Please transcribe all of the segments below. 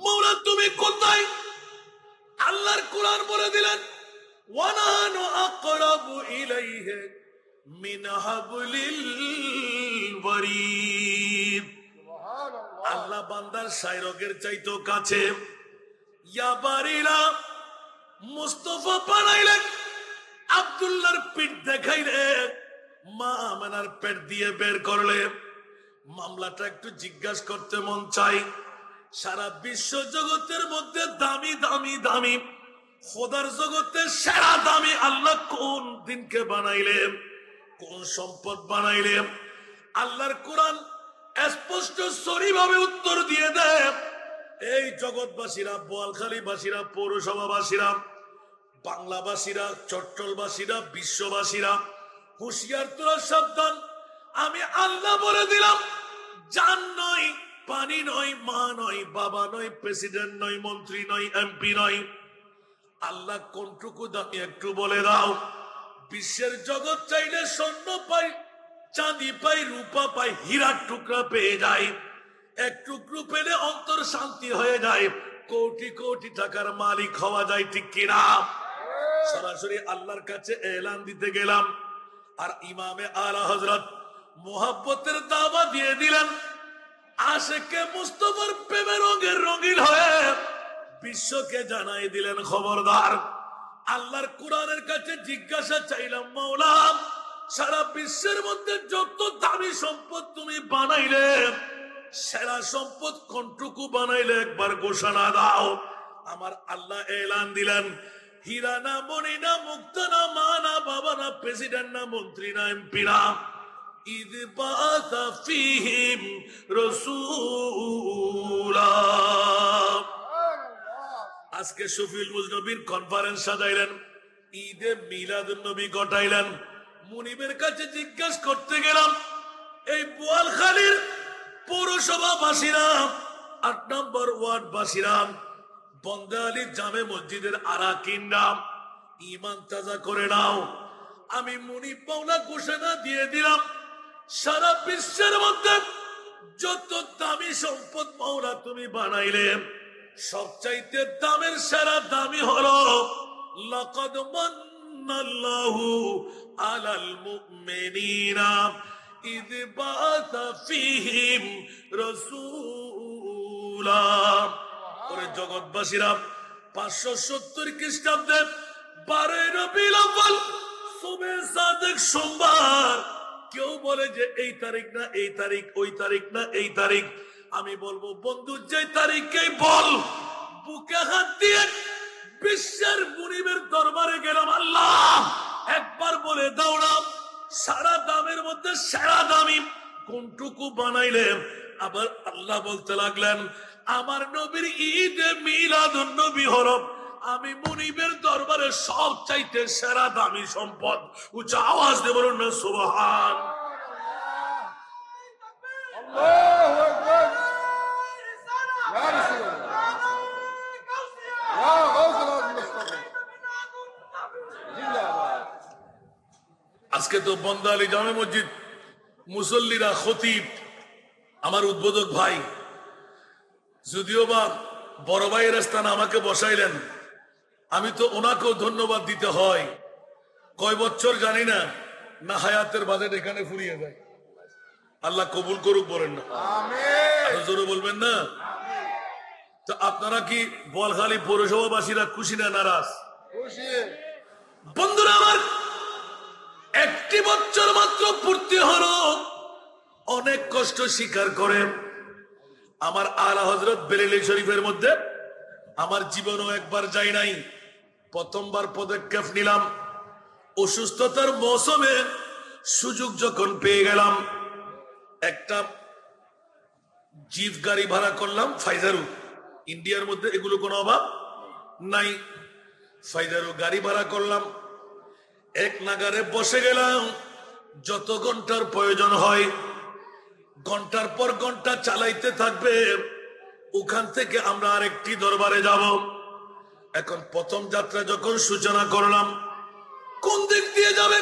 মওলা তুমি কোথায়? আল্লাহর কোরআন বলে দিলেন ওয়ানানু আকরাবু ইলাইহি মিন হাবলিল ওয়ারিদ। আল্লাহ বান্দার শায়রগের চাইতো কাছে। ইয়া বারিলা মুস্তাফা বানাইলেন, আব্দুল্লাহর পিঠ দেখাইলেন, মা আমেনার পেট দিয়ে বের করলে। মামলাটা একটু জিজ্ঞাসা করতে মন চাই, সারা বিশ্ব জগতের মধ্যে দামি দামি দামি খোদার জগতে সেরা দামি আল্লাহ কোন দিনকে বানাইলেন, কোন সম্পদ বানাইলেন? আল্লাহর কোরআন স্পষ্ট সরিভাবে উত্তর দিয়ে দেয়। এই জগৎবাসীরা, বোয়ালখালীবাসীরা, পৌরসভাবাসীরা, বাংলাবাসীরা, চট্টলবাসীরা, বিশ্ববাসীরা, হুঁশিয়ার তোরা সাবধান। আমি আল্লাহ বলে দিলাম, জান নয়, পানি নয়, মা নয়, বাবা নয়, প্রেসিডেন্ট নয়, মন্ত্রী নয়, এমপি নয়। আল্লাহ কোনটুকু দামি একটু বলে দাও। বিশ্বের জগৎ চাইলে স্বর্ণ পাই, চাঁদি পাই, রূপা পাই, হীরার টুকরা পেয়ে যায়। এক টুকরো পেলে অন্তর শান্তি হয়ে যায়, কোটি কোটি টাকার মালিক হওয়া যায়, ঠিক কিনা? সরাসরি আল্লাহর কাছে এলান দিতে গেলাম, আর ইমামে আলা হযরত মোহাব্বতের দাওয়া দিয়ে দিলেন। আশেকে মুস্তাফার প্রেমে রঙের রঙিন হয়ে বিশ্বকে জানাই দিলেন, খবরদার। আল্লাহর কোরআনের কাছে জিজ্ঞাসা চাইলাম, মাওলা সারা বিশ্বের মধ্যে যত দামি সম্পদ তুমি বানাইলে, সেরা সম্পদ কোনটুকু বানাইলে একবার ঘোষণা দাও। আমার আল্লাহ এলান দিলেন, হীরা না, মণি না, মুক্তা না, মা না, বাবা না, প্রেসিডেন্ট না, মন্ত্রী না, এমপি না। ইদ বাআসা ফীহিম রাসূলা। আজকে শফিউল মুজনবীর কনফারেন্স সাজাইলেন, ঈদে মিলাদুন নবী ঘটাইলেন। মুনিবের কাছে জিজ্ঞাসা করতে গেলাম, এই বোয়ালখালীর পৌরসভাবাসীরা, ৮ নম্বর ওয়ার্ড বাসীরা, বন্দালী জামে মসজিদের আরাকিনরা, ঈমান তাজা করে নাও। আমি মুনিব মাওলা ঘোষণা দিয়ে দিলাম, সারা বিশ্বের মধ্যে যত দামি সম্পদ মাওলা তুমি বানাইলে, সবচাইতে দামের সেরা দামি হলো লাকাদ মান্নাল্লাহু আলাল মুমিনিনা ইয বাআসা ফীহিম রাসূলা। ওরে জগৎবাসীরা, 570 খ্রিস্টাব্দে 12 রবিউল আউয়াল সুবে সাদেক সোমবার, কেউ বলে যে এই তারিখ না এই তারিখ, ওই তারিখ না এই তারিখ। আমি বলবো, বন্ধু যে তারিখেই বল। বুকে হাত দিয়ে বিশ্বের মুনিবের দরবারে গেলাম, আল্লাহ একবার বলে দাও না, সারা দামের মধ্যে সেরা দামি কোনটুকু বানাইলে? আবার আল্লাহ বলতে লাগলেন, আমার নবীর ঈদে মিলাদুন নবী হলো আমি মুনিবের দরবারে সব চাইতে সেরা দামি সম্পদ। উচ্চ আওয়াজ দিয়ে বলুন না সুবহান। আল্লাহু আকবার। ইয়া রাসূলুল্লাহ, ইয়া গাউসুল মুস্তাফা জিন্দাবাদ। আজকে তো বন্দালী জামে মসজিদ মুসল্লিরা, খতিব, আমার উদ্বোধক ভাই, যদিও বা বড় ভাইয়ের স্থানে আমাকে বসাইলেন, আমি তো ওনাকেও ধন্যবাদ দিতে হয়। কয় বছর জানি না, না হায়াতের বাজেট এখানে ফুরিয়ে যায়। আল্লাহ কবুল করুক, বলেন না আমিন, জোরে বলবেন না। তো আপনারা কি বোয়ালখালী পৌরসভাবাসীরা খুশি না নারাজ? খুশি। বন্ধুরা আমার, 1 বছর মাত্র পূর্তি হলো, অনেক কষ্ট স্বীকার করে আমার আলা হযরত বেরেলী শরীফের মধ্যে আমার জীবনও একবার যাই নাই। প্রথমবার পদক্ষেপ নিলাম, অসুস্থতার মৌসুমে সুযোগ যখন পেয়ে গেলাম, একটা জিপ গাড়ি ভাড়া করলাম ফাইজারু। ইন্ডিয়ার মধ্যে এগুলো কোনো অভাব নাই। ফাইজারু গাড়ি ভাড়া করলাম, এক নাগারে বসে গেলাম। যত ঘন্টার প্রয়োজন হয় ঘন্টার পর ঘন্টা চালাইতে থাকবে। ওখান থেকে আমরা আরেকটি দরবারে যাব। এখন প্রথম যাত্রা যখন সূচনা করলাম, কোন দিক দিয়ে যাবে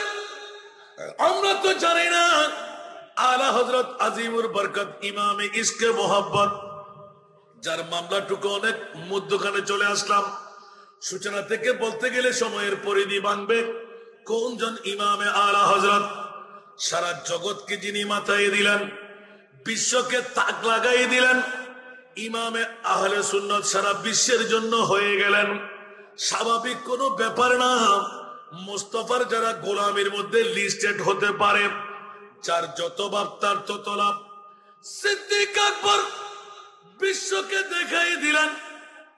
আমরা তো জানি না। আলা হযরত আজিমুর বরকত ইমামে ইশকে মোহাব্বত যার মামলাটুকু অনেক মধ্যখানে চলে আসলাম। সূচনা থেকে বলতে গেলে সময়ের পরিধি ভাঙবে। কোনজন ইমামে আলা হযরত সারা জগৎকে যিনি মাথায় দিলেন, বিশ্বকে তাক লাগাই দিলেন, ইমামে আহলে সুন্নাত সারা বিশ্বের জন্য হয়ে গেলেন। স্বাভাবিক কোনো ব্যাপার না। মুস্তাফার যারা গোলামের মধ্যে লিস্টেড হতে পারে, যার যত বাপ তার তত লাভ। সিদ্দিক আকবর বিশ্বকে দেখাই দিলেন,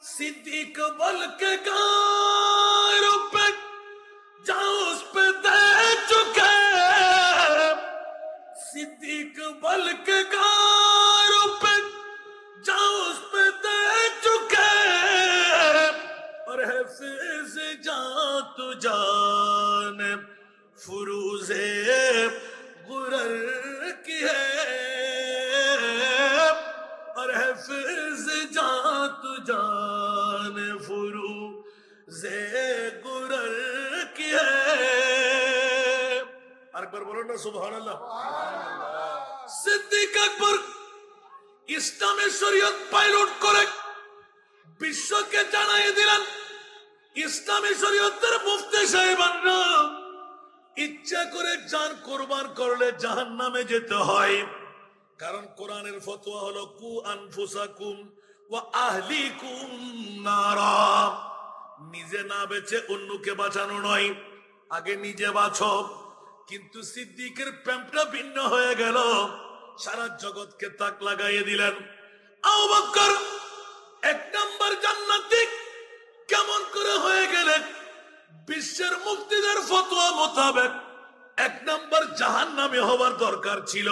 सिद्दीक बल के गारों पे जाओ उस पे दे चुके, सिद्दीक बल के गारों पे जाओ उस पे दे चुके, और है फिज जान तु जान फुरूज़े गुरर की है, और है फिज जान तु जान फुरूज़े गुरर की है। अकबर बोलो ना सुभान अल्लाह। सिद्दीक আকবর ইসলামের শরীয়ত পাইলট করে বিশ্বকে জানাই দিলেন, ইসলামী শরীয়তের মুফতি সাহেবানরা ইচ্ছা করে জান কুরবান করলে জাহান্নামে যেতে হয়। কারণ কোরআনের ফতোয়া হলো কু আনফুসাকুম ওয়া আহলিকুম নারা, নিজে না বেঁচে অন্যকে বাঁচানো নয়, আগে নিজে বাঁচো। কিন্তু সিদ্দিকের প্রেমটা ভিন্ন হয়ে গেল, সারা জগৎকে তাক লাগাইয়ে দিলেন। আবু বকর এক নম্বর জান্নাতি কেমন করে হয়ে গেলেন? বিশ্বের মুফতিদের ফতোয়া মোতাবেক এক নম্বর জাহান্নামী হওয়ার দরকার ছিল।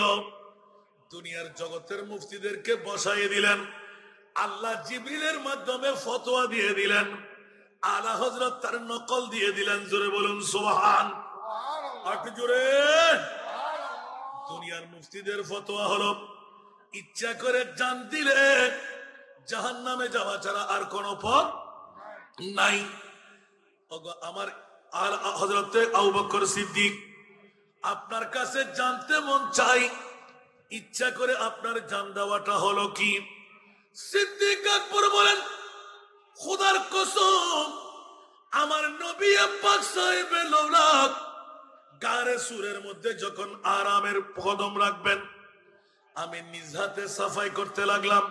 দুনিয়ার জগতের মুফতিদেরকে বসাইয়ে দিলেন, আল্লাহ জিবরিলের মাধ্যমে ফতোয়া দিয়ে দিলেন, আলা হযরত তার নকল দিয়ে দিলেন। জোরে বলুন সুবহান। আর জোরে। দুনিয়ার মুফতিদের ফতোয়া হলো ইচ্ছা করে জান দিলে জাহান্নামে যাওয়া ছাড়া আর কোন পথ নাই। আমার আর হযরত আবু বকর সিদ্দিক, আপনার কাছে জানতে মন চাই, ইচ্ছা করে আপনার জান দেওয়াটা হলো কি? সিদ্দিক আকবর বলেন, খোদার কসম, আমার নবী পাক সাহেবে লৌলাক গারে সুরের মধ্যে যখন আরামের কদম রাখবেন, আমি নিজ হাতে সাফাই করতে লাগলাম।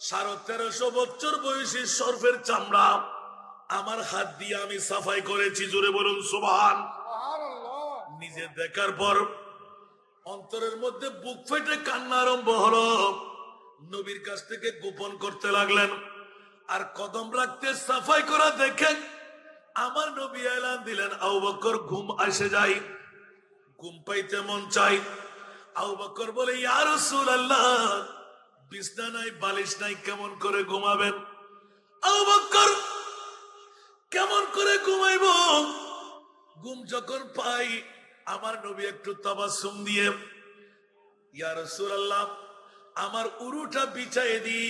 1350 বছর বয়সী সর্ফের চামড়া আমার হাত দিয়ে আমি সাফাই করেছি। জোরে বলুন সুবহান। নিজে দেখার পর অন্তরের মধ্যে বুক ফেটে কান্না আরম্ভ হলো। নবীর কাছ থেকে গোপন করতে লাগলেন। আর কদম রাখতে সাফাই করা দেখেন আমার নবী এলান দিলেন, আবু বকর ঘুম আসে যায়, ঘুম পাইতে মন চাই। আবু বকর বলে, ইয়া রাসূলুল্লাহ, বিছনা নাই, বালিশ নাই, কেমন করে ঘুমাবেন? আবু বকর কেমন করে ঘুমাইব? ঘুম যখন পাই আমার নবী একটু তাবাসসুম দিয়ে, ইয়া রাসূলুল্লাহ, আমার উরুটা বিছায়ে দি,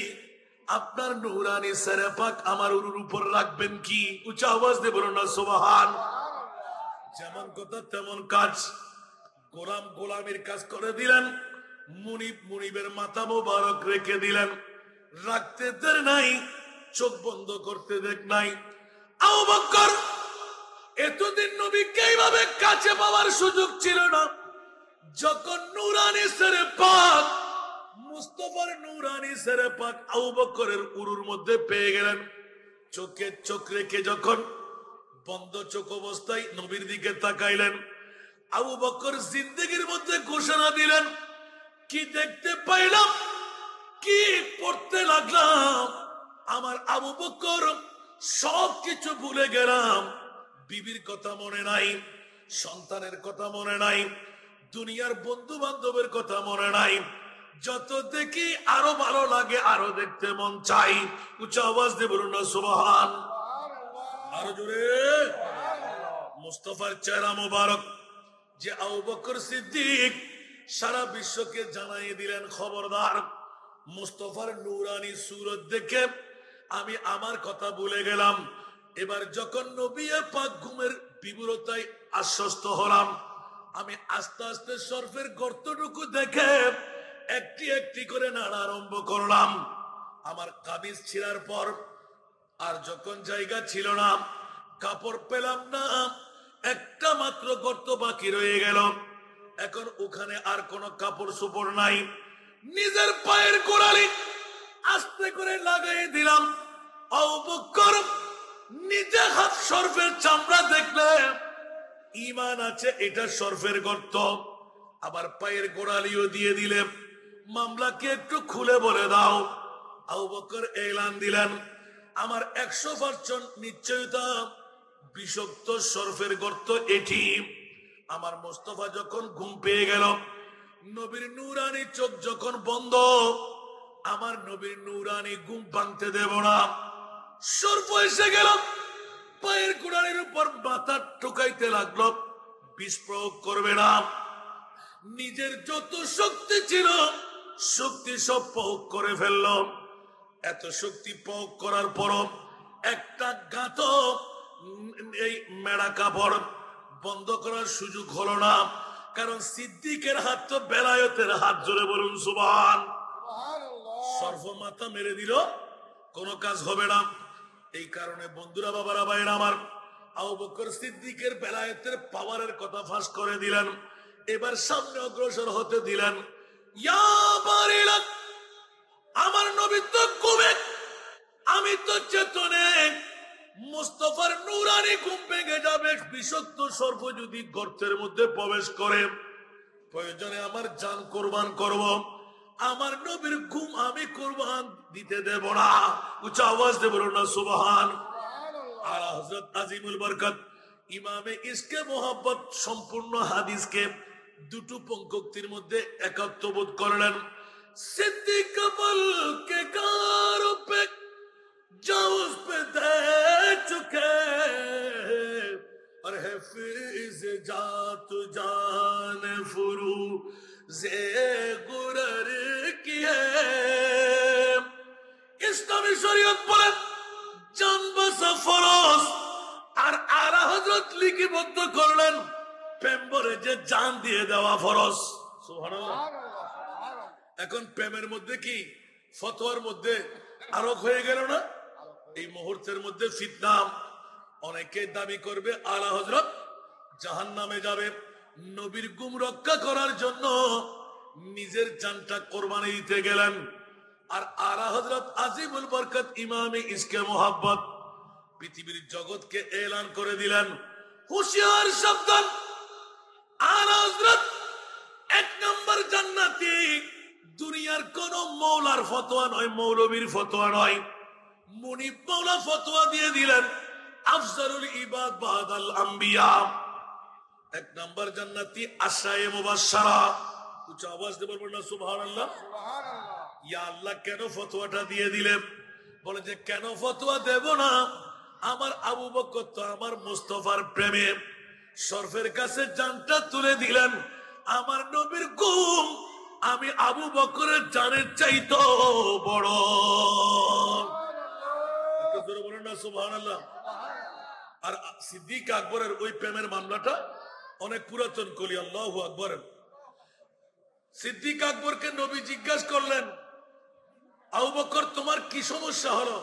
আপনার নূরানি সরে পাক আমার উরুর উপর রাখবেন কি? উচ্চ আওয়াজ দিয়ে বলুন না সুবহান। যেমন কথা তেমন কাজ। গোলাম গোলামের কাজ করে দিলেন, মুনিবের মাথা মোবারক রেখে দিলেন। রাখতে দের নাই, চোখ বন্ধ করতে দেখ নাই। আবু বকর এতদিন নবীকে এইভাবে কাছে পাওয়ার সুযোগ ছিল না। যখন নূরানি সরে পাক, মুস্তাফার নূরানি সরে পাক আবু বকরের উরুর মধ্যে পেয়ে গেলেন, চোখে চোখ রেখে যখন বন্ধ চোখ অবস্থায় নবীর দিকে তাকাইলেন, আবু বকর জিন্দেগির মধ্যে ঘোষণা দিলেন, কি দেখতে পাইলাম, কি পড়তে লাগলাম, আমার আবু বকর সবকিছু ভুলে গেলাম। বিবির কথা মনে নাই, সন্তানের কথা মনে নাই, দুনিয়ার বন্ধু বান্ধবের কথা মনে নাই। যত দেখি আরো ভালো লাগে, আরো দেখতে মন চাই। উচ্চ আওয়াজ দিয়ে বলুন না সুবহান। আরো জোরে। মুস্তাফার চেহারা মোবারক যে আবু বকর সিদ্দিক সারা বিশ্বকে জানাই দিলেন, খবরদার, মুস্তাফার নূরানি সুরত দেখে আমি আমার কথা ভুলে গেলাম। এবার যখন নবী পাক ঘুমের বিমূরতায় আশ্বস্ত হলাম, আমি আস্তে আস্তে সর্ফের গর্তটুকু দেখে একটি একটি করে নাড়া আরম্ভ করলাম। আমার কামিজ ছিঁড়ার পর আর যখন জায়গা ছিল না, কাপড় পেলাম না, একটা মাত্র গর্ত বাকি রয়ে গেল। এখন ওখানে আর কোনো কাপড় চোপড় নাই, নিজের পায়ের গোড়ালি আস্তে করে লাগাই দিলাম। আবু বকর নিজে হাত সর্ফের চামড়া দেখলে ঈমান আছে এটা সর্ফের গর্ত, আবার পায়ের গোড়ালিও দিয়ে দিলে, মামলাকে একটু খুলে বলে দাও। আবু বকর এলান দিলেন, আমার 100% নিশ্চয়তা বিষাক্ত সর্ফের গর্ত এটি। আমার মোস্তফা যখন ঘুম পেয়ে গেল, নবীর নূরানি চোখ যখন বন্ধ, আমার নবীর নূরানি ঘুম ভাঙতে দেব না। সর্প এসে গেল, পায়ের গোড়ালির উপর মাথা ঠোকাইতে লাগলো, বিষ প্রয়োগ করবে না। নিজের যত শক্তি ছিল শক্তি সব প্রয়োগ করে ফেলল। এত শক্তি প্রয়োগ করার পরও একটা গাঁত এই মেড়া কাপড় বন্ধ করার সুযোগ হলো না, কারণ সিদ্দিকের হাত তো বেলায়েতের হাত। জোরে বলুন সুবহান। সর্ব মাথা মেরে দিল, কোনো কাজ হবে না। এই কারণে বন্ধুরা, বাবারা, ভাইরা আমার, আবু বকর সিদ্দিকের বেলায়েতের পাওয়ারের কথা ফাঁস করে দিলেন। এবার সামনে অগ্রসর হতে দিলেন। ইয়া বারিলা, আমার নবী তো ঘুমে, আমি তো চেতনে। মুস্তাফার নূরানি ঘুম ভেঙে যাবে, বিষাক্ত সর্প যদি গর্তের মধ্যে প্রবেশ করে, প্রয়োজনে আমার জান কোরবান করব, আমার নবীর ঘুম আমি কোরবান দিতে দেব না। উচ্চ আওয়াজ দেব না সুবহান। আর হযরত আজিমুল বরকত ইমামে ইশকে মোহাব্বত সম্পূর্ণ হাদিসকে দুটো পঙ্ক্তির মধ্যে একাত্মবোধ করলেন। सिद्दीक बल के कारों पे जो उस पे दे चुके, और है फिज जात जान फुरू जे गुरर किए। इस्लामी शरीयत বলে জান বাঁচা ফরজ, আর আলা হযরত লিপিবদ্ধ করলেন প্রেমে যে জান দিয়ে দেওয়া ফরজ। সুবহানাল্লাহ। এখন প্রেমের মধ্যে কি ফতোয়ার মধ্যে আরোপ হয়ে গেল না? এই মুহূর্তের মধ্যে ফিতনা। অনেকে দাবি করবে আলা হযরত জাহান্নামে যাবে, নবীর গুম রক্ষা করার জন্য নিজের জানটা কোরবানি দিতে গেলেন। আর আলা হযরত আজিমুল বরকত ইমামে ইশকে মোহাব্বত পৃথিবীর জগৎকে এলান করে দিলেন, হুঁশিয়ার সাবধান, আলা হযরত 1 নম্বর জান্নাতি। দুনিয়ার কোন মৌলার ফতোয়া নয়, মৌলবীর ফতোয়া নয়, মুনিব মৌলা ফতোয়া দিয়ে দিলেন আফজালুল ইবাদ বাদাল আম্বিয়া। 1 নম্বর জান্নাতি আশরায়ে মুবাশশারা। উচ্চ আওয়াজ দিয়ে বলবেন না সুবহানাল্লাহ। ইয়া আল্লাহ, কেন ফতোয়াটা দিয়ে দিলেন? বলে যে কেন ফতোয়া দেব না, আমার আবু বকর তো আমার মুস্তাফার প্রেমে শরফের কাছে জানটা তুলে দিলেন। আমার নবীর গুম আমি আবু বকরের জানের চাইতো বড়। বলেন না সুবহানাল্লাহ। আর সিদ্দিক আকবরের ওই প্রেমের মামলাটা অনেক পুরাতন কলি। আল্লাহু আকবার। সিদ্দিক আকবরকে নবী জিজ্ঞাসা করলেন, আবু বকর তোমার কি সমস্যা হলো,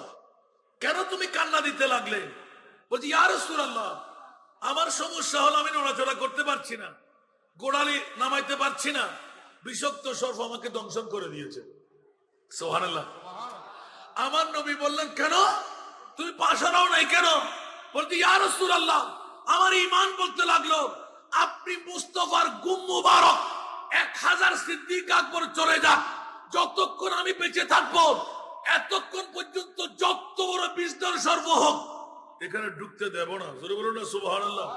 কেন তুমি কান্না দিতে লাগলে? বলছি ইয়া রাসূলুল্লাহ, আমার সমস্যা হলো আমি নড়াচড়া করতে পারছি না, গোড়ালি নামাইতে পারছি না, বিষাক্ত সর্প আমাকে দংশন করে দিয়েছে। সুবহানাল্লাহ। আমার নবী বললেন কেন তুমি পাশারাও নাই কেন? বলতে ইয়া রাসূলুল্লাহ, আমার ঈমান বলতে লাগলো আপনি মুস্তাফার গুম মুবারক 1000 সিদ্দিক আকবর চলে যাক, যতক্ষণ আমি বেঁচে থাকবো এতক্ষণ পর্যন্ত যত বড় বিষধর সর্প হোক এখানে ঢুকতে দেব না। জোরে বলুন না সুবহানাল্লাহ।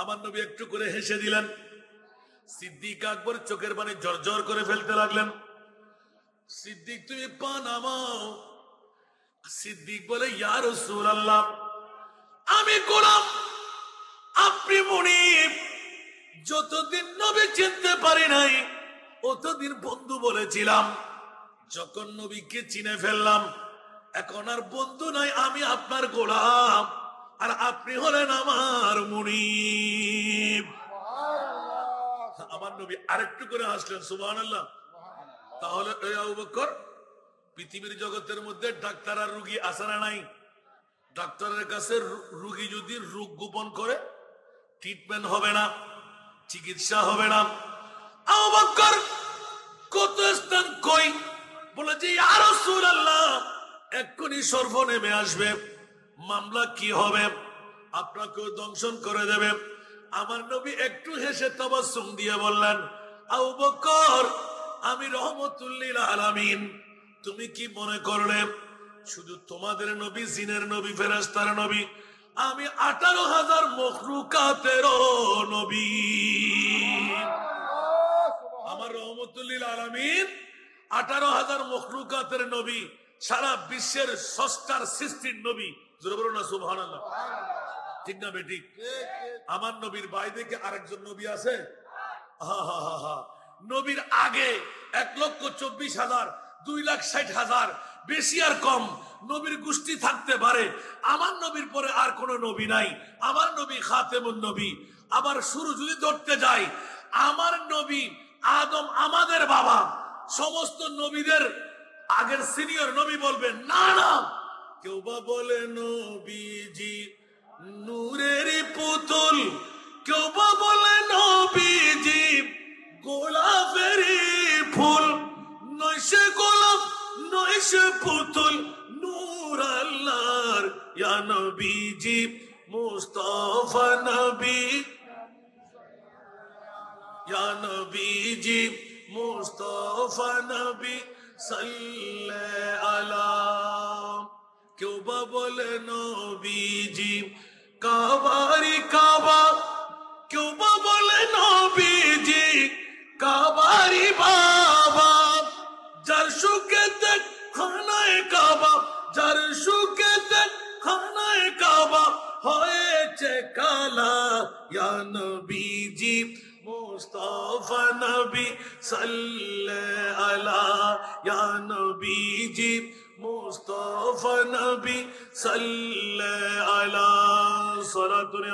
আমার নবী একটু করে হেসে দিলেন। সিদ্দিক আকবর চোখের পানি ঝরঝর করে ফেলতে লাগলেন। সিদ্দিক তুমি পা নামাও। সিদ্দিক বলে ইয়া রাসূলুল্লাহ, আমি গোলাম, আপনি মুনিব। যতদিন নবী চিনতে পারি নাই অতদিন বন্ধু বলেছিলাম, যখন নবীকে চিনে ফেললাম এখন আর বন্ধু নাই, আমি আপনার গোলাম আর আপনি হলেন আমার মুনিব। আমার নবী আরেকটু করে হাসলেন সুবহানাল্লাহ। তাহলে এই আবু বকর পৃথিবীর জগতের মধ্যে ডাক্তার আর রুগী আছে না নাই? ডাক্তারের কাছে রুগী যদি রোগ গোপন করে ট্রিটমেন্ট হবে না, চিকিৎসা হবে না। আবু বকর কত স্থান কই বলে যে ইয়া রাসূলুল্লাহ এক্ষুনি সর্ব নেমে আসবে, মামলা কি হবে, আপনাকেও দংশন করে দেবে। আমার নবী একটু হেসে তাবাসসুম দিয়ে বললেন, আবু বকর আমি রহমতুল লিল আলামিন, তুমি কি মনে করলে শুধু তোমাদের নবী জিনের নবী ফেরেশতার নবী? আমি 18,000 মখলুকাতের নবী। আমার রহমতুল লিল আলামিন 18,000 মখলুকাতের নবী, সারা বিশ্বের স্রষ্টার সৃষ্টির নবী। জোরে বলুন না সুবহানাল্লাহ। ঠিক না বেটি? আমার নবীর বাইরে কি আরেকজন নবী আছে? নবীর আগে 1,24,000, 2,60,000, বেশি আর কম নবীর গোষ্ঠী থাকতে পারে। আমার নবীর পরে আর কোন নবী নাই। আমার নবী খাতেমুন নবী। আবার শুরু যদি ধরতে যাই, আমার নবী আদম আমাদের বাবা। সমস্ত নবীদের আগের সিনিয়র নবী বলবেন না না, কেউ বা বলে নবীজি নূরের পুতুল, কেউ বা বলে নবীজি গোলাপের ফুল, নয়সে গোলাপ নয়সে পুতুল নূর আল্লাহর ইয়া নবীজি মুস্তাফা নবী, ইয়া নবীজি মুস্তাফা নবী সাল্লাল্লাহু আলা। কেউ বা বলে নবীজি কাবারি কাবা, কেউ বা বলে নবীজি কাবারি বাবা। যার সুখেতে খানায় কাবা, যার সুখেতে খানায় কাবা হয়েছে কালা, ইয়া নবীজি মুস্তাফা নবী সাল্লাল্লাহু আলা, ইয়া নবীজি মুস্তাফা নবী সাল্লাল্লাহু আলা। সালাতুন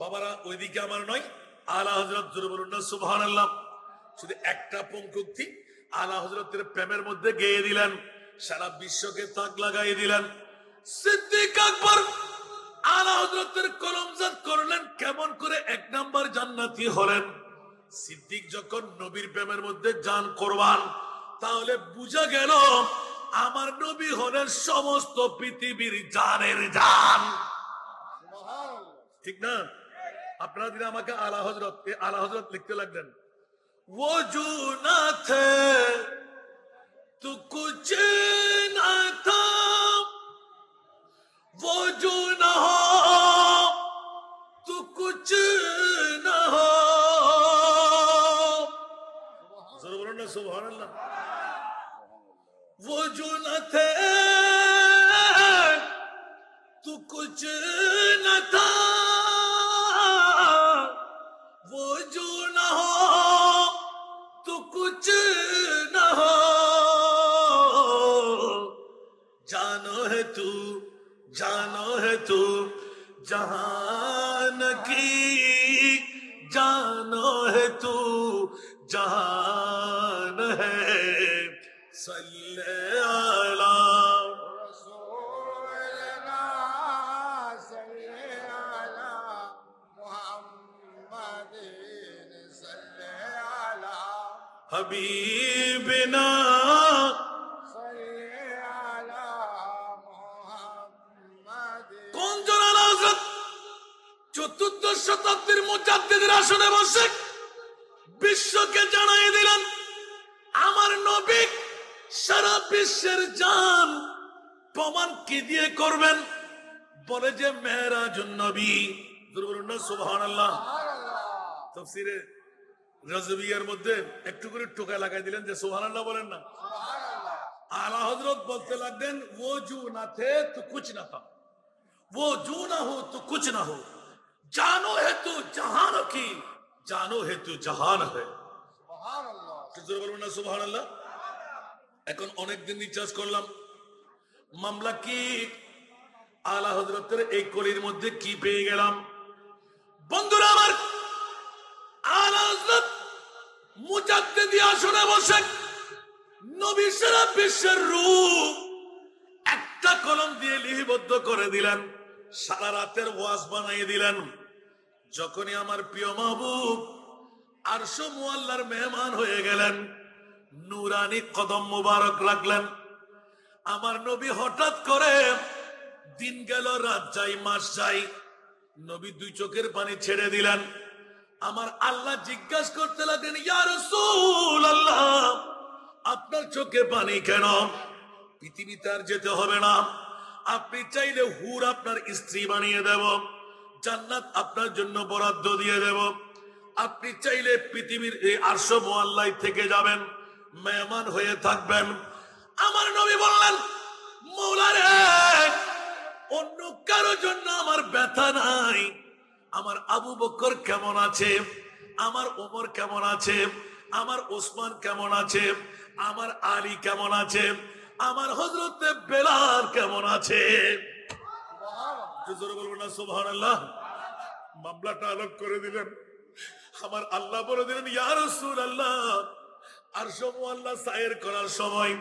বাবারা, ওইদিকে আমার নয়, আলা হযরত জোরে বলুন না সুবহানাল্লাহ। শুধু একটা পঙ্ক্তি আলা হযরতের প্রেমের মধ্যে গেয়ে দিলেন, সারা বিশ্বকে তাক লাগাই দিলেন। সিদ্দিক আকবর আলা হযরতের কলমজাত করলেন, কেমন করে 1 নাম্বার জান্নাতি হলেন? সিদ্দিক যখন নবীর প্রেমের মধ্যে জান কোরবান, তাহলে বুঝা গেল আমার নবী হলেন সমস্ত পৃথিবীর জানের জান। ঠিক না? আপনারা দিন আমাকে আলা হযরত আলা হযরত লিখতে লাগলেন। वो जो न थे तो कुछ न था, वो जो न हो तो कुछ न हो। जरूर बोलो ना सुभान अल्लाह। वो जो न थे तो कुछ न था, वो जो न हो तो कुछ न हो। जानो है तू, जानो है तू जहान की, जानो है तू जहान है। सल्ले अला हबीबना কোন জনাল হযরত 14 শতাব্দীর মুজাদ্দিদের আসনে বসে বিশ্বকে জানাই দিলেন আমার নবী সারা বিশ্বের জান। প্রমাণ কি দিয়ে করবেন? বলে যে মেরাজুন নবী। বলুন না সুবহানাল্লাহ। তাফসীরে রাজবিয়ার মধ্যে একটু করে টোকা লাগাই দিলেন যে সুবহানাল্লাহ বলেন না। আলা হযরত বলতে লাগলেন वो जो ना थे तो कुछ ना था, वो जो ना हो तो कुछ ना हो, जानो है तू जहान की, जानो है तू जहान है। সুবহানাল্লাহ বলুন না সুবহানাল্লাহ। এখন অনেকদিন রিচার্জ করলাম, মামলা কি? আলা হযরতের এই কলির মধ্যে কি পেয়ে গেলাম? বন্ধুরা আমার, হযরত মুজাদ্দিদি আসনে বসে নবী সারা বিশ্বের রূপ একটা কলম দিয়ে লিপিবদ্ধ করে দিলেন, সারা রাতের ওয়াজ বানিয়ে দিলেন। যখনই আমার প্রিয় মাহবুব আরশ মুআল্লার মেহমান হয়ে গেলেন, নূরানি কদম মুবারক রাখলেন, আমার নবী হঠাৎ করে দিন গেল, রাত যাই, মাস যাই, নবী দুই চোখের পানি ছেড়ে দিলেন। আমার আল্লাহ জিজ্ঞাসা করতে লাগলেন, ইয়া রাসূলুল্লাহ, আপনার চোখে পানি কেন? পৃথিবীতে আর যেতে হবে না, আপনি চাইলে হুর আপনার স্ত্রী বানিয়ে দেব, জান্নাত আপনার জন্য বরাদ্দ দিয়ে দেব, আপনি চাইলে পৃথিবীর এই আরশ মুআল্লায় থেকে যাবেন, মেহমান হয়ে থাকবেন। আমার নবী বললেন, মওলা রে, অন্য কারো জন্য আমার ব্যথা নাই। আমার আবু বকর কেমন আছে, আমার ওমর কেমন আছে, আমার ওসমান কেমন আছে, আমার আলী কেমন আছে, আমার হযরত বেলাল কেমন আছে? জোরে বলবো না সুবহানাল্লাহ? মামলাটা আলোক করে দিলেন। আমার আল্লাহ বলে দিলেন, ইয়া রাসূলুল্লাহ, আরশ মুআল্লা সায়ের করার সময়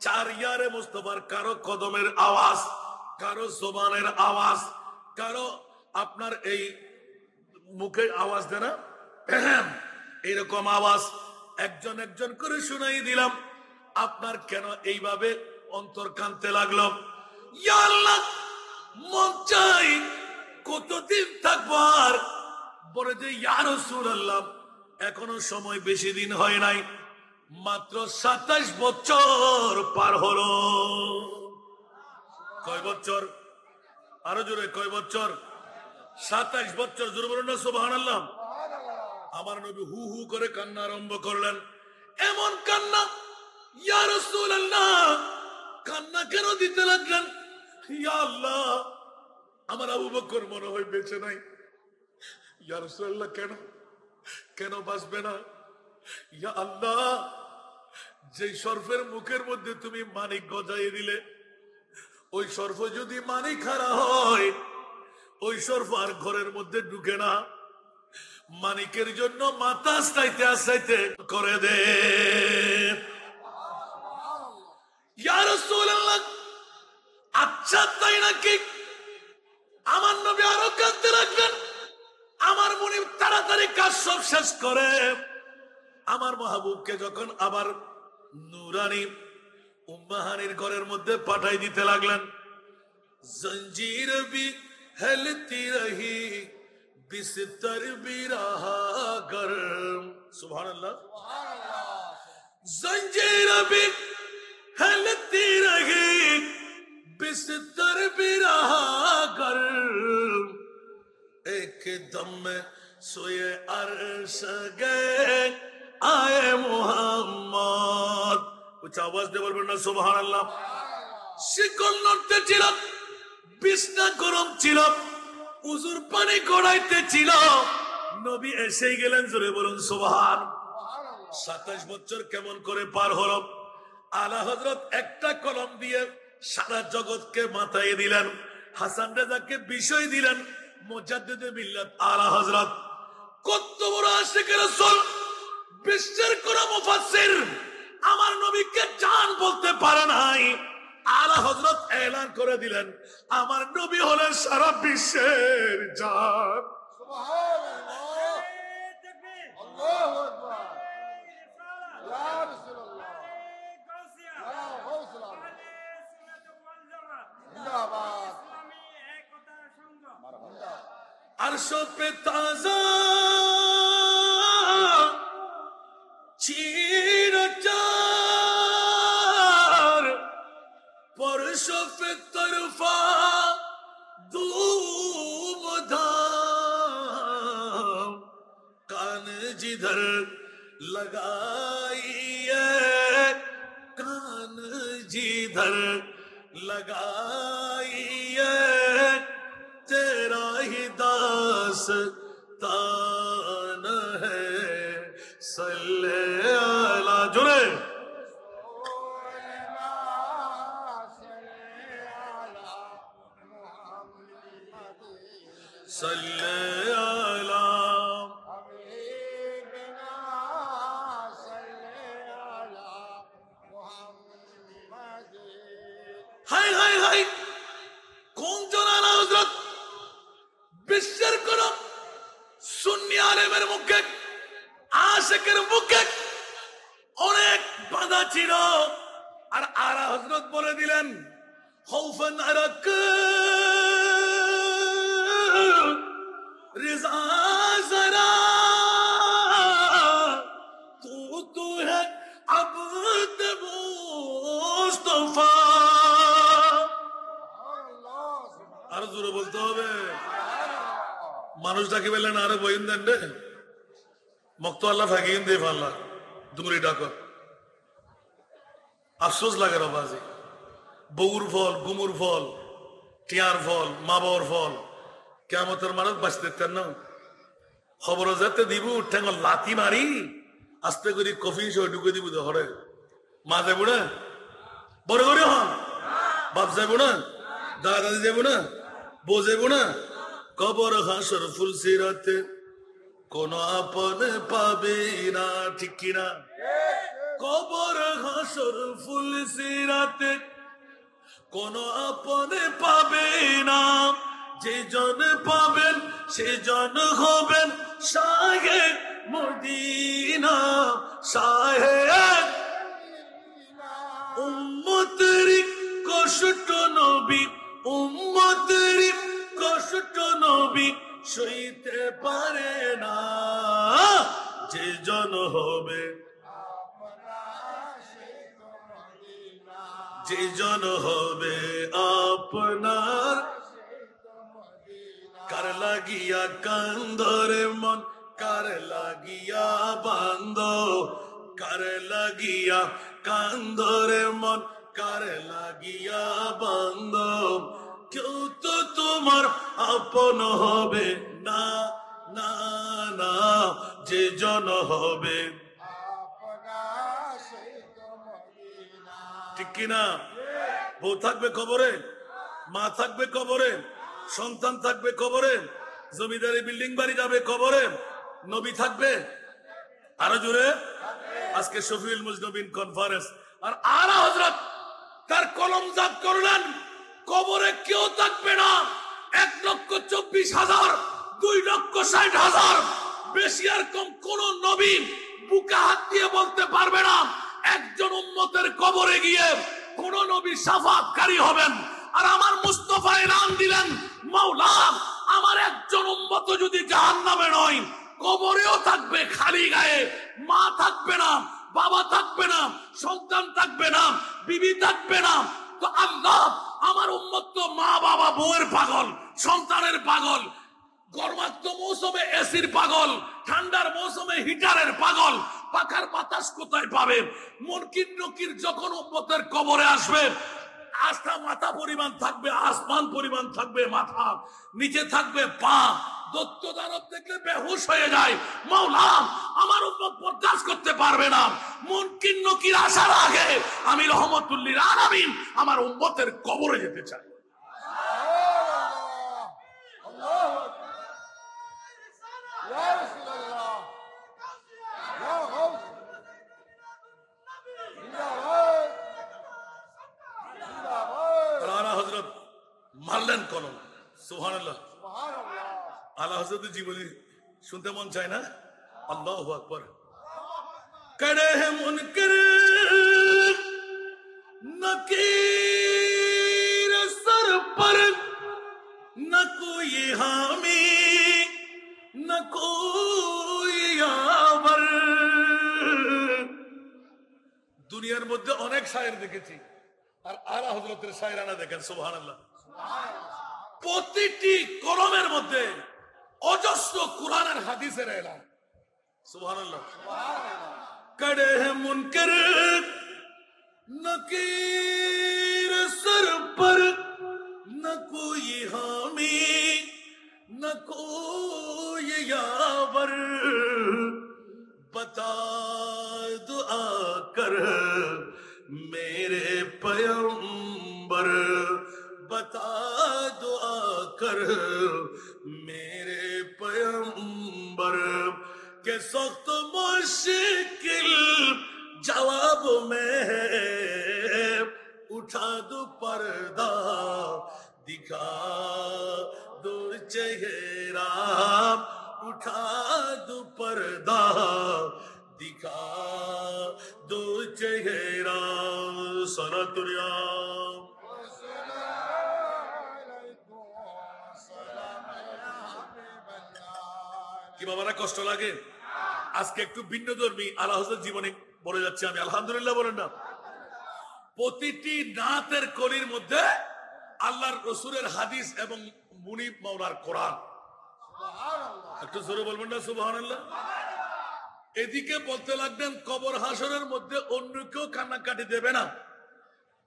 চার ইয়ারে মুস্তাফার কারো কদমের আওয়াজ, কারো জবানের আওয়াজ, কারো আপনার এই মুখের আওয়াজ দেয় না, এইরকম আওয়াজ একজন একজন করে শুনাই দিলাম। আপনার কেন এইভাবে অন্তর কানতে লাগলো? ইয়া আল্লাহ, মন চাই কতদিন থাকবো আর? বলে যে, ইয়া রাসূলুল্লাহ, এখনো সময় বেশি দিন হয় নাই, মাত্র 27 বছর পার হলো। কয় বছর? আরো জোরে, কয় বছর? 27 বছর। জোরে বলুন না সুবহানাল্লাহ। আমার নবী হু হু করে কান্না আরম্ভ করলেন। এমন কান্না, ইয়া রাসূলুল্লাহ, কান্না কেন দিতে লাগলেন? ইয়া আল্লাহ, আমার আবু বকর মনে হয় বেঁচে নাই। ইয়া রাসূলুল্লাহ, কেন কেন বাঁচবে না? ইয়া আল্লাহ, যে সর্ফের মুখের মধ্যে তুমি মানিক গজাই দিলে, ওই সর্ফ যদি মানিক হারা হয়, ওই সর্ফ আর ঘরের মধ্যে ঢুকে না। মানিকের জন্য মাথা আস্তাইতে আস্তাইতে করে দে। ইয়া রাসূলুল্লাহ, আচ্ছা তাই নাকি? আমার নবী আরো কাঁদতে লাগলেন। আমার মুনিব তাড়াতাড়ি কাজ সব শেষ করে আমার মাহবুবকে যখন আবার নূরানি উম্মাহানির ঘরের মধ্যে পাঠাই দিতে লাগলেন। জঞ্জির বি হেলতি রহি, বিস্তর বি রাহা গরম। সুবহানাল্লাহ। জঞ্জির বি হেলতি রহি, বিস্তর বি রাহা গরম, एक दम में सोए अर्श गए आए मोहम्मद। कुछ आवाज दे बोलবেন না সুবহানাল্লাহ। শিকল নড়তে ছিল, বিছনা গরম ছিল, উজুর পানি গড়াইতে ছিল, নবী এসেই গেলেন। জোরে বলুন সুবহান। 27 বছর কেমন করে পার হলো? আলা হযরত একটা কলম দিয়ে সারা জগৎকে মাথায় দিলেন। হাসান রেজাকে বিষয় দিলেন। মুজাদ্দিদে মিল্লাত আলা হযরত কত বড় আশিক রাসূল, বিশ্বের কোন মুফাসসির আমার নবীকে জান বলতে পারে নাই। আলা হযরত এলান করে দিলেন, আমার নবী হলেন সারা বিশ্বের জান। সুবহানাল্লাহ, আল্লাহু আকবার, ইয়া রাসূলুল্লাহ, ইয়া গাউসুল আজম, জিন্দাবাদ, अर्श पे ताजा चीर चार, परश पे तरफा धूम धाम, कान जिधर लगाइए, कान जिधर लगाइए, तेरा ही दास्तान है, सल्ले अला। जुड़े सल्ले अला আশেকের মুখে অনেক বাধা ছিল, আর আলা হযরত বলে দিলেন খৌফান আরাক রিজা জরা তু হ্যায় আবদ মুস্তাফা। আর জোরে বলতে হবে। মানুষটাকে বললেন আরে বইন দেন রে মক্ত আল্লাহ ফাঁকিন দে ফাল্লা দুমরি ডাকর। আফসোস লাগে রবাজি, বউর ফল, গুমুর ফল, টিয়ার ফল, মা বাবার ফল কেমতের মানুষ বাঁচতে না। খবর যেতে দিব ঠেঙ্গ লাথি মারি আস্তে করে কফি সহ ঢুকে দিব হরে। মা যাবো না, বড় করে হন, বাপ যাবো না, দাদা দাদি যাবো না, বউ যাবো না। কবর হাসর ফুল সিরাতে কোন আপন পাবে না, ঠিক কিনা? কবর হাসর ফুল সিরাতে কোন আপন পাবে না, যে জন পাবেন সে জন হবেন শাহে মদিনা। শাহে উম্মতেরি কষ্ট নবী, উম্মতেরি কষ্ট নবী সইতে পারে না, যে জন হবে, যে জন হবে আপনার। কার লাগিয়া কান্দরে মন, কার লাগিয়া বান্দ, কার লাগিয়া কান্দরে মন, কার লাগিয়া বান্দ। কেউ তো তোমার আপন হবে না, না না, যে জন হবে। ঠিক কিনা? বউ থাকবে কবরে, মা থাকবে কবরে, সন্তান থাকবে কবরে, জমিদারি বিল্ডিং বাড়ি যাবে কবরে, নবী থাকবে আরো জোরে। আজকে শফিউল মুজনবিন কনফারেন্স, আর আলা হযরত তার কলম জাপ করলেন কবরে কেউ থাকবে না। 1,24,000, 2,60,000, বেশি আর কম কোন নবী বুকে হাত দিয়ে বলতে পারবে না একজন উম্মতের কবরে গিয়ে কোন নবী শাফাআতকারী হবেন। আর আমার মুস্তাফা এলান দিলেন মাওলা আমার একজন উম্মত যদি জাহান্নামে নয় কবরেও থাকবে খালি গায়ে, মা থাকবে না, বাবা থাকবে না, সন্তান থাকবে না, বিবি থাকবে না। তো আল্লাহ আমার উম্মত তো মা বাবা বউয়ের পাগল, সন্তানের পাগল, গরমাক্ত মৌসুমে এসির পাগল, ঠান্ডার মৌসুমে হিটারের পাগল, পাখার বাতাস কোথায় পাবে? মুনকির নকির যখন উম্মতের কবরে আসবে আস্থা মাথা পরিমাণ থাকবে, আসমান পরিমাণ থাকবে মাথা, নিচে থাকবে পা। দত্ত দানব দেখলে বেহুশ হয়ে যায়। মাওলা আমার উম্মত বরদাস্ত করতে পারবে না। মুনকির নকির আসার আগে আমি রহমতুল লিল আলামিন আমার উম্মতের কবরে যেতে চাই। হযরত মারলেন কলম, সুবহানাল্লাহ। আলা হযরতের জীবনী শুনতে মন চায় না? আল্লাহু আকবার। करे है मुनकर नकीर सर पर न कोई हामी न कोई यावर। দুনিয়ার মধ্যে অনেক শায়ের দেখেছি, আর আলা হযরতের শায়রানা দেখেন সুবহানাল্লাহ। প্রতিটি কলমের মধ্যে অজস্র কুরআন আর হাদিসের এলান, সুবহানাল্লাহ। कड़े है मुनकर नकीर सर पर न कोई हामी न कोई यावर। बता दुआ कर मेरे पैगंबर, बता दुआ कर मेरे पैगंबर के सख्त मुश्किल जवाब में उठा दो पर्दा दिखा दो चेहरा, उठा दो पर्दा दिखा दो चेहरा सलातुरिया কি বাবারা কষ্ট লাগে আজকে একটু ভিন্ন ধর্মী আলা হযরত জীবনে বলে যাচ্ছে আমি আলহামদুলিল্লাহ বলেন না প্রতিটি নাতের কলির মধ্যে আল্লাহর রাসূলের হাদিস এবং মুনিব মাওলার কোরআন একটু জোরে বলবেন না সুবহানাল্লাহ এদিকে বলতে লাগলেন কবর হাসরের মধ্যে অন্য কেউ কান্নাকাটি দেবে না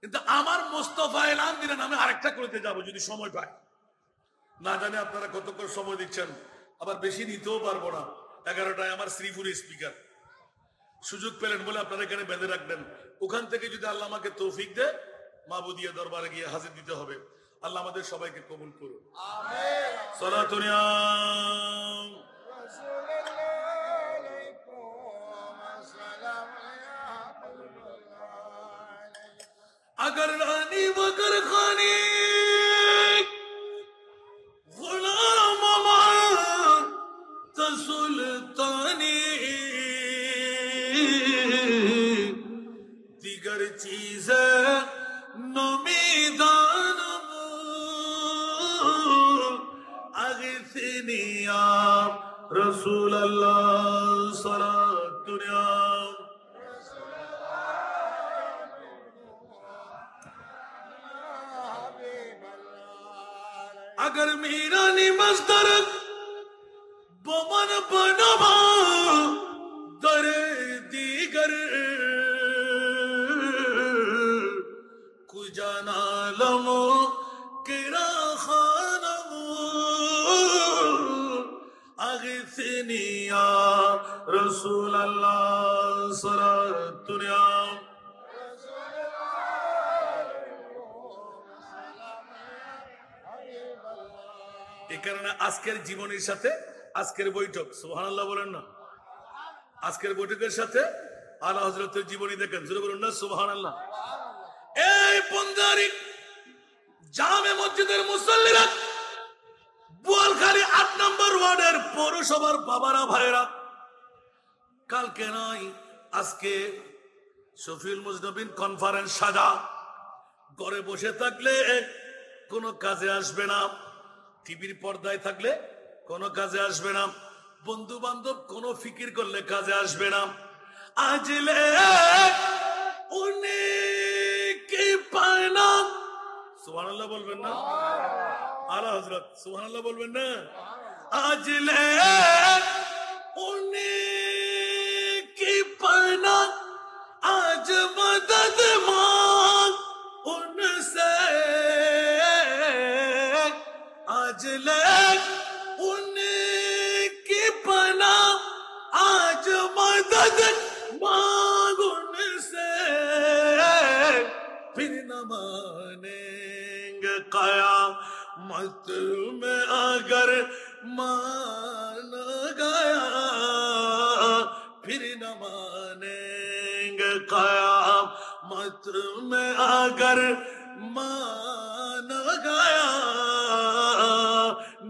কিন্তু আমার মোস্তফা এলান দিলেন আমি আরেকটা করতে যাব যদি সময় পাই না জানি আপনারা কতক্ষণ সময় দিচ্ছেন আবার বেশি দিতেও পারবো না 11টায় আমার শ্রীপুরে স্পিকার সুযোগ পেলেন বলে আপনারা এখানে বেঁধে রাখবেন ওখান থেকে যদি আল্লাহ আমাকে তৌফিক দেয় মাবুদিয়া দরবারে গিয়ে হাজির দিতে হবে আল্লাহ আমাদের সবাইকে কবুল করুন আমিন সালাতুন ইয়া अगर रानी मगर खानी गुलाम सुल्तानी दिगर चीज नमीदान अगथनिया रसूल अल्लाह सलातुनिया अगर मेरा निमस्तर बमन बनवा दरे दीगर कुजाना लमो किरा खानमो अगथनिया रसूल अल्लाह सलातुनिया এই কারণে আজকের জীবনের সাথে আজকের বৈঠক সুবহানাল্লাহ বলেন না আজকের বৈঠকের সাথে আলা হযরতের জীবনী দেখেন জোরে বলুন না সুবহানাল্লাহ এই পন্দারি জামে মসজিদের মুসল্লিরা বোয়ালখালী 8 নম্বর ওয়ার্ডের পৌরসভার বাবারা ভাইরা কালকে নয় আজকে শফিউল মুজনবিন কনফারেন্স সাজা ঘরে বসে থাকলে কোনো কাজে আসবে না টিভির পর্দায় থাকলে কোনো কাজে আসবে না বন্ধু বান্ধব কোনো ফিকির করলে কাজে আসবে না আজলে উনি পায় না সুবহানাল্লাহ বলবেন না আলা হযরত সুবহানাল্লাহ বলবেন না আজলে উনি পায় না আজ মদদ মাंग उनसे आज ले उनकी पना आज मदद मांग उनसे फिर न मानेंगे कयामत में अगर मान गया फिर न मानेंगे कयामत में अगर मान गया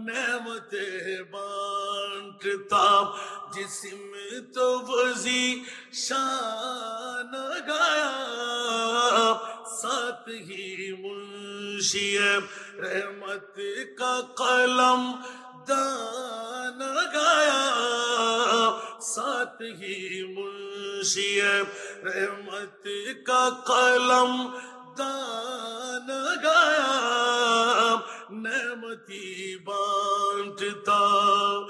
नेमते बांटता जिस्म तो वजी शान गया साथ ही मुंशी रहमत का कलम दान गया साथ ही मुंशी रहमत का कलम